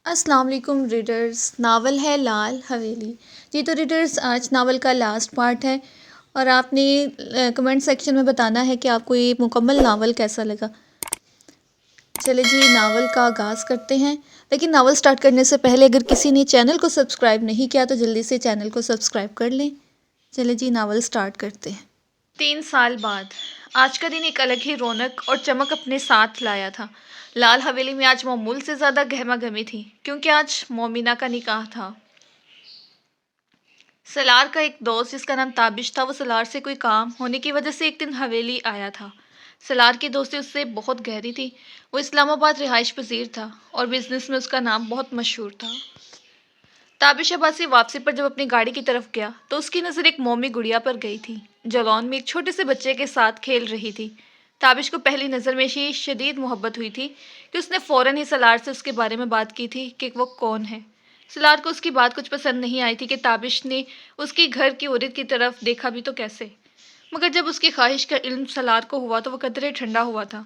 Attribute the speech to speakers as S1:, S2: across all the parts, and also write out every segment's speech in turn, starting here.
S1: अस्सलाम वालेकुम readers. Novel है लाल हवेली। जी तो रीडर्स, आज नावल का लास्ट पार्ट है और आपने कमेंट सेक्शन में बताना है कि आपको ये मुकम्मल नावल कैसा लगा। चले जी, नावल का आगाज़ करते हैं। लेकिन नावल स्टार्ट करने से पहले अगर किसी ने चैनल को सब्सक्राइब नहीं किया तो जल्दी से चैनल को सब्सक्राइब कर लें। चले जी, नावल स्टार्ट करते हैं। 3 साल बाद आज का दिन एक अलग ही रौनक और चमक अपने साथ लाया था। लाल हवेली में आज मामूल से ज़्यादा गहमा गहमी थी क्योंकि आज मोमिना का निकाह था। सलार का एक दोस्त जिसका नाम ताबिश था, वो सलार से कोई काम होने की वजह से एक दिन हवेली आया था। सलार की दोस्ती उससे बहुत गहरी थी। वो इस्लामाबाद रिहाइश पजीर था और बिजनेस में उसका नाम बहुत मशहूर था। ताबिश अब्बासी वापसी पर जब अपनी गाड़ी की तरफ गया तो उसकी नज़र एक मोमी गुड़िया पर गई थी जो लॉन में एक छोटे से बच्चे के साथ खेल रही थी। ताबिश को पहली नज़र में ही शदीद मोहब्बत हुई थी कि उसने फ़ौरन ही सलार से उसके बारे में बात की थी कि वो कौन है। सलार को उसकी बात कुछ पसंद नहीं आई थी कि ताबिश ने उसकी घर की औरत की तरफ देखा भी तो कैसे। मगर जब उसकी ख्वाहिश का इल्म सलार को हुआ तो वह कदरे ठंडा हुआ था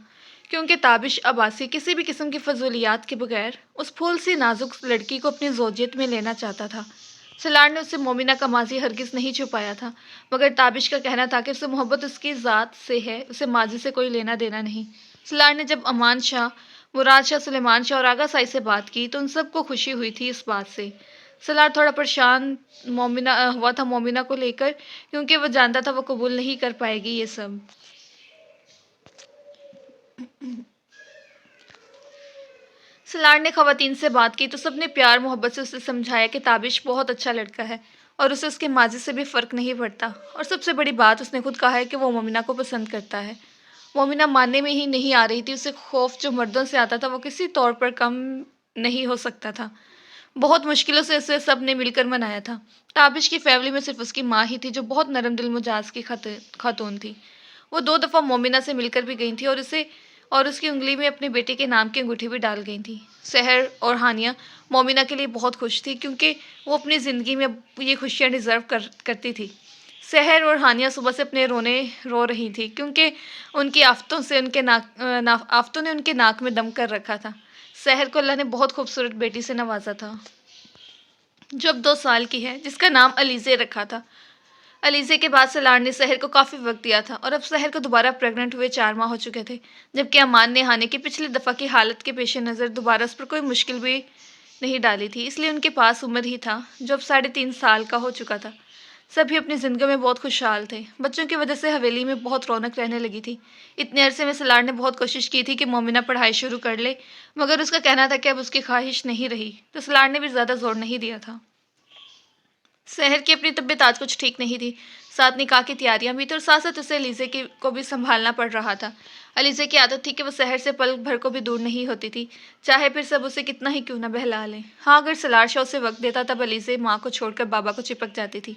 S1: क्योंकि ताबिश अब्बासी किसी भी किस्म की फजूलियात के बगैर उस फूल सी नाजुक लड़की को अपनी जोजियत में लेना चाहता था। सलार ने उससे मोमिना का माजी हरगिज़ नहीं छुपाया था, मगर ताबिश का कहना था कि उसे मोहब्बत उसकी ज़ात से है, उसे माजी से कोई लेना देना नहीं। सलार ने जब अमान शाह, मुराद शाह, सुलेमान शाह और आगा साई से बात की तो उन सबको खुशी हुई थी इस बात से। सलार थोड़ा परेशान हुआ था मोमिना को लेकर क्योंकि वो जानता था वो कबूल नहीं कर पाएगी ये सब। सलार ने ख़वातीन से बात की तो सबने प्यार मोहब्बत से उसे समझाया कि ताबिश बहुत अच्छा लड़का है और उसे उसके माजी से भी फ़र्क नहीं पड़ता, और सबसे बड़ी बात उसने खुद कहा है कि वो मोमिना को पसंद करता है। मोमिना मानने में ही नहीं आ रही थी। उसे खौफ जो मर्दों से आता था वो किसी तौर पर कम नहीं हो सकता था। बहुत मुश्किलों से उसे सब ने मिलकर मनाया था। ताबिश की फैमिली में सिर्फ उसकी माँ ही थी जो बहुत नरम दिल मिजाज की खातून थी। वो 2 दफ़ा मोमिना से मिलकर भी गई थी और उसकी उंगली में अपने बेटे के नाम की अंगूठी भी डाल गई थी। सहर और हानिया मोमिना के लिए बहुत खुश थी क्योंकि वो अपनी ज़िंदगी में अब ये खुशियाँ डिज़र्व करती थी। सहर और हानिया सुबह से अपने रोने रो रही थी क्योंकि उनकी आफ़तों ने उनके नाक में दम कर रखा था। सहर को अल्लाह ने बहुत खूबसूरत बेटी से नवाजा था जो अब 2 साल की है, जिसका नाम अलीज़े रखा था। अलीज़े के बाद सलार ने सहर को काफ़ी वक्त दिया था और अब सहर को दोबारा प्रेग्नेंट हुए 4 माह हो चुके थे, जबकि अमान ने हानि की पिछली दफ़ा की हालत के पेश नज़र दोबारा उस पर कोई मुश्किल भी नहीं डाली थी, इसलिए उनके पास उम्र ही था जो अब 3.5 साल का हो चुका था। सभी अपनी ज़िंदगी में बहुत खुशहाल थे। बच्चों की वजह से हवेली में बहुत रौनक रहने लगी थी। इतने अरसे में सलार ने बहुत कोशिश की थी कि मोमिना पढ़ाई शुरू कर ले, मगर उसका कहना था कि अब उसकी ख्वाहिश नहीं रही, तो सलार ने भी ज़्यादा जोर नहीं दिया था। सहर की अपनी तबीयत आज कुछ ठीक नहीं थी। साथ निकाह की तैयारियां भी थी और साथ साथ उसे अलीज़े की को भी संभालना पड़ रहा था। अलीज़े की आदत थी कि वो सहर से पल भर को भी दूर नहीं होती थी, चाहे फिर सब उसे कितना ही क्यों न बहला लें। हाँ, अगर सलार शाह उसे वक्त देता तब अलीज़े माँ को छोड़कर बाबा को चिपक जाती थी।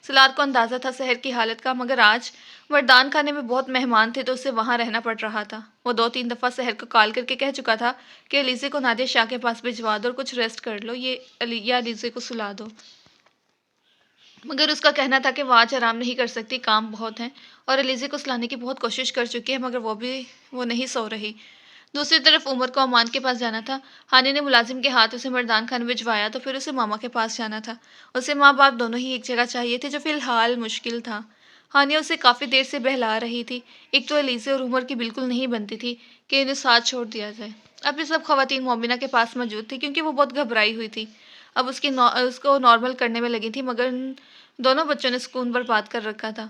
S1: सलार को अंदाज़ा था सहर की हालत का, मगर आज वरदान खाने में बहुत मेहमान थे तो उसे वहाँ रहना पड़ रहा था। वो 2-3 दफ़ा सहर को कॉल करके कह चुका था कि अलीज़े को नादिया शाह के पास भिजवा दो और कुछ रेस्ट कर लो, या अलीज़े को सुला दो। मगर उसका कहना था कि वो आज आराम नहीं कर सकती, काम बहुत हैं, और अलीज़े को सुलाने की बहुत कोशिश कर चुकी है, मगर वो नहीं सो रही। दूसरी तरफ उमर को अमान के पास जाना था। हानि ने मुलाजिम के हाथ उसे मर्दान खान भिजवाया तो फिर उसे मामा के पास जाना था। उसे माँ बाप दोनों ही एक जगह चाहिए थे, जो फ़िलहाल मुश्किल था। हानिया उसे काफ़ी देर से बहला रही थी। एक तो अलीज़े और उमर की बिल्कुल नहीं बनती थी कि इन्हें साथ छोड़ दिया जाए। अब ये सब ख़वातीन मोमिना के पास मौजूद थी क्योंकि वो बहुत घबराई हुई थी। अब उसको नॉर्मल करने में लगी थी, मगर इन दोनों बच्चों ने सुकून बर्बाद कर रखा था।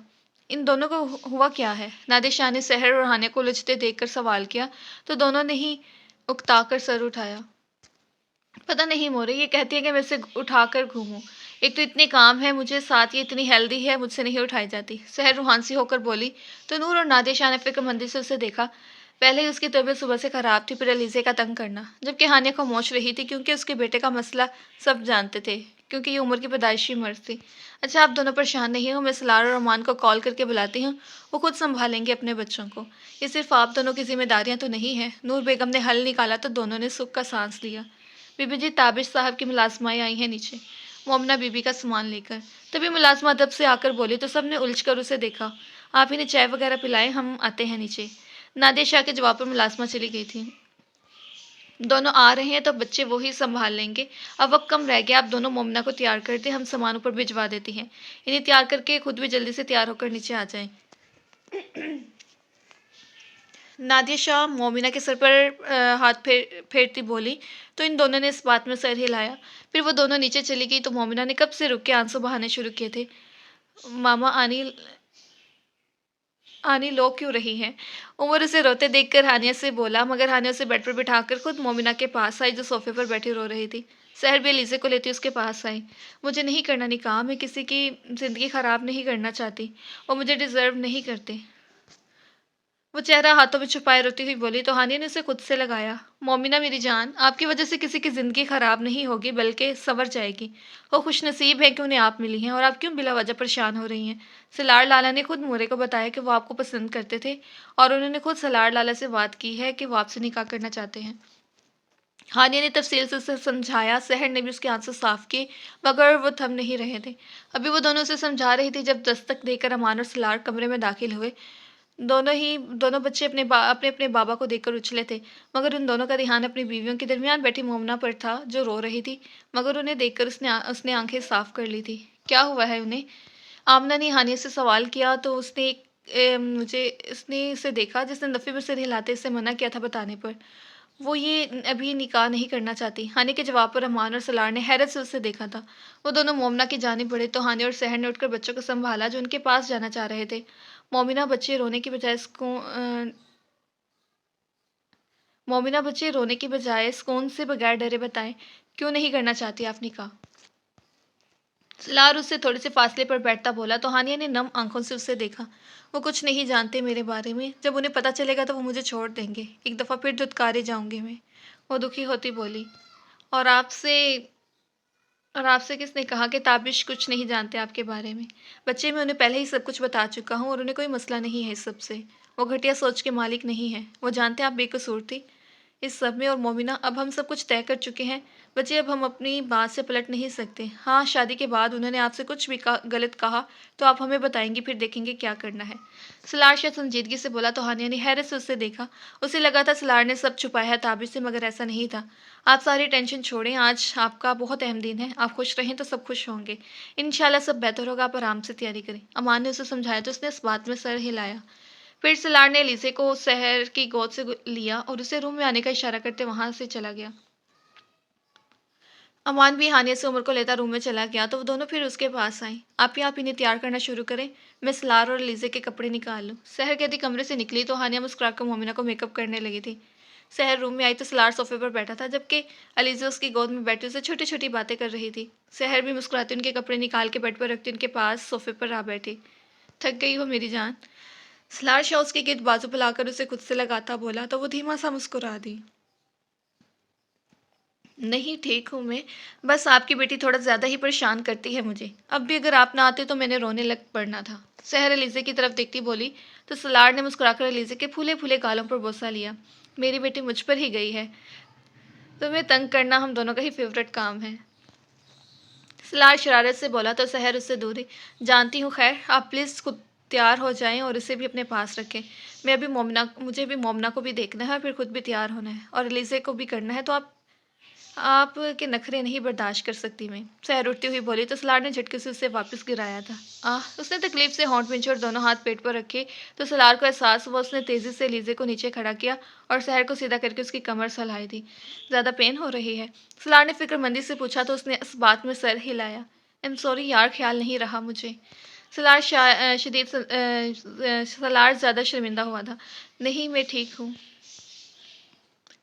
S1: इन दोनों को हुआ क्या है? नादिर शाह ने सहर और हानिया को उलझते देखकर सवाल किया तो दोनों ने ही उकताकर सर उठाया। पता नहीं मोरे, ये कहती है कि मैं इसे उठाकर घूमूं। एक तो इतने काम है मुझे, साथ ये इतनी हेल्दी है, मुझसे नहीं उठाई जाती। सहर रूहान सी होकर बोली तो नूर और नादिर शाह ने फिक्रमंदी से उसे देखा। पहले ही उसकी तबीयत सुबह से खराब थी, फिर अलीज़े का तंग करना, जबकि हानिया को मोच रही थी क्योंकि उसके बेटे का मसला सब जानते थे, क्योंकि ये उम्र की पैदाइशी मर्ज थी। अच्छा, आप दोनों परेशान नहीं हो, मैं सलार और अमान को कॉल करके बुलाती हूँ, वो खुद संभालेंगे अपने बच्चों को। ये सिर्फ आप दोनों की जिम्मेदारियाँ तो नहीं हैं। नूर बेगम ने हल निकाला तो दोनों ने सुख का सांस लिया। बीबी जी, ताबिश साहब की मुलाजमाएँ आई हैं नीचे, मोमना बीबी का सामान लेकर। तभी मुलाजमा अदब से आकर बोली तो सब ने उलझ कर उसे देखा। आप इन्हें चाय वगैरह पिलाएं, हम आते हैं नीचे। नादिया शाह के जवाब पर मुलाजमा चली गई थी। दोनों आ रहे हैं तो बच्चे वो ही सँभाल लेंगे। अब वक़्त कम रह गया, आप दोनों मोमना को तैयार कर दें, हम सामान ऊपर भिजवा देती हैं। इन्हें तैयार करके खुद भी जल्दी से तैयार होकर नीचे आ जाएँ। नादिया शाह मोमिना के सर पर हाथ फेरती बोली, तो इन दोनों ने इस बात में सर हिलाया। फिर वो दोनों नीचे चली गई तो मोमिना ने कब से रुक के आंसू बहाने शुरू किए थे। मामा आनी आनी लो क्यों रही हैं? उमर उसे रोते देखकर हानिया से बोला, मगर हानिया उसे बेड पर बिठाकर खुद मोमिना के पास आई जो सोफे पर बैठी रो रही थी। सहर भी अलीज़े को लेती उसके पास आई। मुझे नहीं करना निकाह, मैं किसी की ज़िंदगी ख़राब नहीं करना चाहती। वो मुझे डिज़र्व नहीं करते। वो चेहरा हाथों में छुपाए रोती हुई बोली तो हानिया ने उसे खुद से लगाया। मोमिना मेरी जान, आपकी वजह से किसी की ज़िंदगी ख़राब नहीं होगी बल्कि संवर जाएगी। वो खुशनसीब है कि उन्हें आप मिली हैं और आप क्यों बिला वजह परेशान हो रही हैं। सलार लाला ने खुद मोरे को बताया कि वो आपको पसंद करते थे और उन्होंने खुद सलार लाला से बात की है कि वो आपसे निकाह करना चाहते हैं। हानिया ने तफसील से उसे समझाया। सहर ने भी उसके आंसू साफ किए, मगर वो थम नहीं रहे थे। अभी वो दोनों उसे समझा रही थी जब दस्तक देकर अमान और सलार कमरे में दाखिल हुए। दोनों बच्चे अपने अपने बाबा को देखकर उछले थे, मगर उन दोनों का ध्यान अपनी बीवियों के दरमियान बैठी मोमना पर था जो रो रही थी। मगर उन्हें देखकर उसने आंखें साफ कर ली थी। क्या हुआ है उन्हें? आमना ने हानिया से सवाल किया तो मुझे उसने उसे देखा जिसने दफ़े में सिर हिलाते इसे मना किया था बताने पर। वो ये अभी निकाह नहीं करना चाहती। हानि के जवाब पर अमान और सलार ने हैरत से उसे देखा था। वो दोनों मोमना की जानिब बढ़े तो हानि और सहर ने उठकर बच्चों को संभाला जो उनके पास जाना चाह रहे थे। मोमिना बच्चे रोने की बजाय सुकून से बगैर डरे बताएं, क्यों नहीं करना चाहती आप निकाह? सलार उससे थोड़े से फासले पर बैठता बोला तो हानिया ने नम आंखों से उसे देखा। वो कुछ नहीं जानते मेरे बारे में, जब उन्हें पता चलेगा तो वो मुझे छोड़ देंगे। एक दफ़ा फिर धुतकारे जाऊंगी मैं। वो दुखी होती बोली। और आपसे और आपसे किसने कहा कि ताबिश कुछ नहीं जानते आपके बारे में? बच्चे मैं उन्हें पहले ही सब कुछ बता चुका हूँ और उन्हें कोई मसला नहीं है इस सब से। वो घटिया सोच के मालिक नहीं है। वो जानते आप बेकसूर थी इस सब में। और मोमिना, अब हम सब कुछ तय कर चुके हैं। बच्चे अब हम अपनी बात से पलट नहीं सकते। हाँ, शादी के बाद उन्होंने आपसे कुछ भी गलत कहा तो आप हमें बताएंगी, फिर देखेंगे क्या करना है। सलार शाह संजीदगी से बोला तो हानिया ने हैरत से उसे देखा। उसे लगा था सलार ने सब छुपाया है ताबिश से, मगर ऐसा नहीं था। आप सारी टेंशन छोड़ें, आज आपका बहुत अहम दिन है। आप खुश रहें तो सब खुश होंगे। इंशाल्लाह सब बेहतर होगा, आप आराम से तैयारी करें। अमान ने उसे समझाया तो उसने इस बात में सर हिलाया। फिर सलार ने लीसे को सहर की गोद से लिया और उसे रूम में आने का इशारा करते वहां से चला गया। अमान भी हानिया से उमर को लेता रूम में चला गया तो वो दोनों फिर उसके पास आई। आप इन्हें तैयार करना शुरू करें, मैं सलार और लीजे के कपड़े निकाल लूँ। सहर कहती कमरे से निकली तो हानिया मुस्कुराकर मोमिना को मेकअप करने लगी थी। सहर रूम में आई तो सलार सोफे पर बैठा था जबकि अलीज़ा उसकी गोद में बैठी उसे छोटी छोटी बातें कर रही थी। सहर भी मुस्कुराती उनके कपड़े निकाल के बेड पर रखती उनके पास सोफे पर आ बैठी। थक गई हो मेरी जान? सलार शाह उसके गिर्द बाजू फैलाकर उसे खुद से लगाता बोला तो वो धीमा सा मुस्कुरा दी। नहीं, ठीक हूँ मैं। बस आपकी बेटी थोड़ा ज़्यादा ही परेशान करती है मुझे। अब भी अगर आप ना आते तो मैंने रोने लग पड़ना था। सहर अलीज़े की तरफ देखती बोली तो सलार ने मुस्कुराकर अलीज़े के फूले फूले गालों पर बोसा लिया। मेरी बेटी मुझ पर ही गई है। तुम्हें तंग करना हम दोनों का ही फेवरेट काम है। सलार शरारत से बोला तो सहर उससे दूर ही। जानती हूँ, खैर आप प्लीज़ खुद तैयार हो जाएं और इसे भी अपने पास रखें। मुझे भी मोमना को भी देखना है और फिर खुद भी तैयार होना है और अलीज़े को भी करना है, तो आपके नखरे नहीं बर्दाश्त कर सकती मैं। सहर उठती हुई बोली तो सलार ने झटके से उसे वापस गिराया था। उसने तकलीफ से होंठ पिंचे और दोनों हाथ पेट पर रखे तो सलार को एहसास हुआ। उसने तेजी से लीजे को नीचे खड़ा किया और सहर को सीधा करके उसकी कमर सहलाई दी। ज़्यादा पेन हो रही है? सलार ने फिक्रमंदी से पूछा तो उसने इस बात में सर हिलाया। आई एम सॉरी यार, ख्याल नहीं रहा मुझे। सलार ज़्यादा शर्मिंदा हुआ था। नहीं, मैं ठीक हूँ।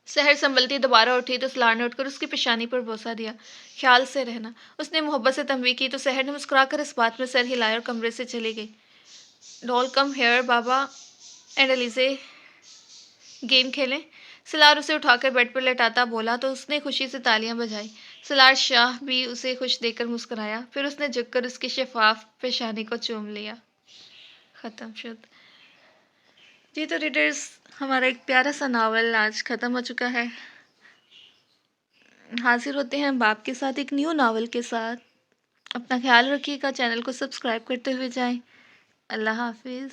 S1: सहर संभलती दोबारा उठी तो सलार ने उठकर उसकी पेशानी पर बोसा दिया। ख्याल से रहना। उसने मोहब्बत से तंबीह की तो सहर ने मुस्कुराकर इस बात में सर हिलाया और कमरे से चली गई। डॉल कम हेयर बाबा एंड एलिजे गेम खेलें। सलार उसे उठाकर बेड पर लेटाता बोला तो उसने खुशी से तालियां बजाई। सलार शाह भी उसे खुश देखकर मुस्कुराया। फिर उसने झुककर उसकी शफाफ पेशानी को चूम लिया। ख़त्म शुद। जी तो रीडर्स, हमारा एक प्यारा सा नावल आज ख़त्म हो चुका है। हाजिर होते हैं बाप के साथ एक न्यू नावल के साथ। अपना ख्याल रखिएगा, चैनल को सब्सक्राइब करते हुए जाएं। अल्लाह हाफिज़।